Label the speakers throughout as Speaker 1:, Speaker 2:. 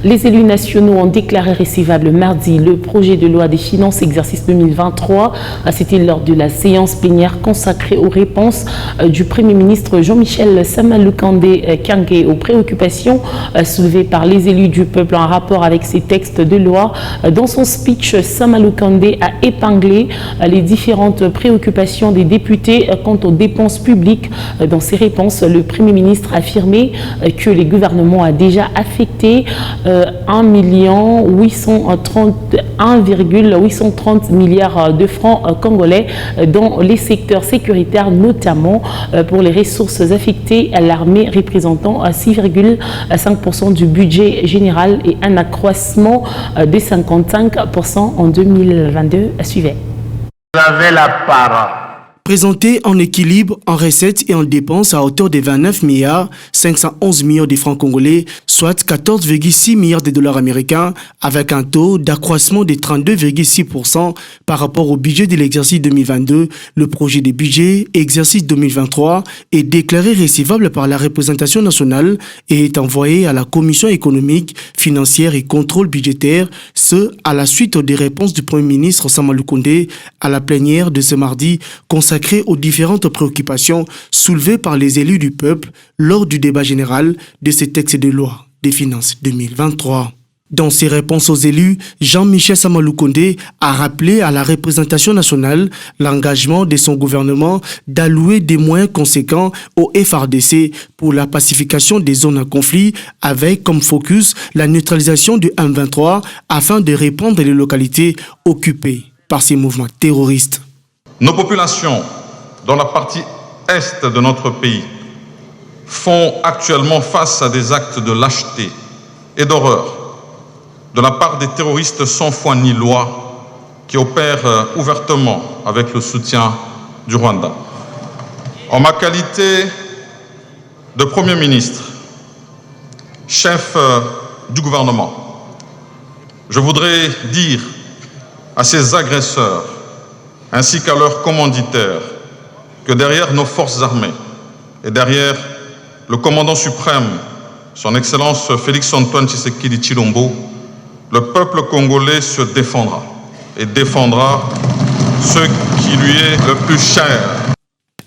Speaker 1: Les élus nationaux ont déclaré recevable mardi le projet de loi des finances exercice 2023. C'était lors de la séance plénière consacrée aux réponses du Premier ministre Jean-Michel Sama-Lukonde Kyenge aux préoccupations soulevées par les élus du peuple en rapport avec ces textes de loi. Dans son speech, Sama-Lukonde a épinglé les différentes préoccupations des députés quant aux dépenses publiques. Dans ses réponses, le Premier ministre a affirmé que le gouvernement a déjà affecté 1,830 milliards de francs congolais dans les secteurs sécuritaires, notamment pour les ressources affectées à l'armée représentant 6,5% du budget général et un accroissement de 55% en 2022. Suivez.
Speaker 2: Vous avez la parole.
Speaker 3: Présenté en équilibre, en recettes et en dépenses à hauteur de 29 milliards 511 millions de francs congolais, soit 14,6 milliards de dollars américains, avec un taux d'accroissement de 32,6% par rapport au budget de l'exercice 2022. Le projet de budget exercice 2023 est déclaré recevable par la représentation nationale et est envoyé à la Commission économique, financière et contrôle budgétaire, ce à la suite des réponses du Premier ministre Sama-Lukonde à la plénière de ce mardi consacrée aux différentes préoccupations soulevées par les élus du peuple lors du débat général de ces textes de loi des finances 2023. Dans ses réponses aux élus, Jean-Michel Sama-Lukonde a rappelé à la représentation nationale l'engagement de son gouvernement d'allouer des moyens conséquents au FARDC pour la pacification des zones en conflit avec comme focus la neutralisation du M23 afin de répondre les localités occupées par ces mouvements terroristes.
Speaker 4: Nos populations, dans la partie est de notre pays, font actuellement face à des actes de lâcheté et d'horreur de la part des terroristes sans foi ni loi qui opèrent ouvertement avec le soutien du Rwanda. En ma qualité de Premier ministre, chef du gouvernement, je voudrais dire à ces agresseurs ainsi qu'à leurs commanditaires, que derrière nos forces armées et derrière le commandant suprême, son Excellence Félix-Antoine Tshisekedi Tshilombo, le peuple congolais se défendra et défendra ce qui lui est le plus cher.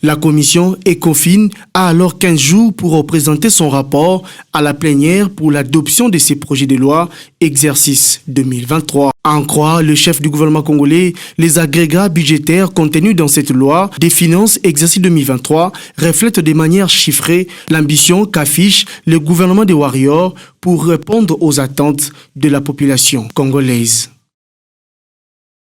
Speaker 3: La commission ECOFIN a alors 15 jours pour présenter son rapport à la plénière pour l'adoption de ces projets de loi exercice 2023. À en croire le chef du gouvernement congolais, les agrégats budgétaires contenus dans cette loi des finances exercice 2023 reflètent de manière chiffrée l'ambition qu'affiche le gouvernement des Warriors pour répondre aux attentes de la population congolaise.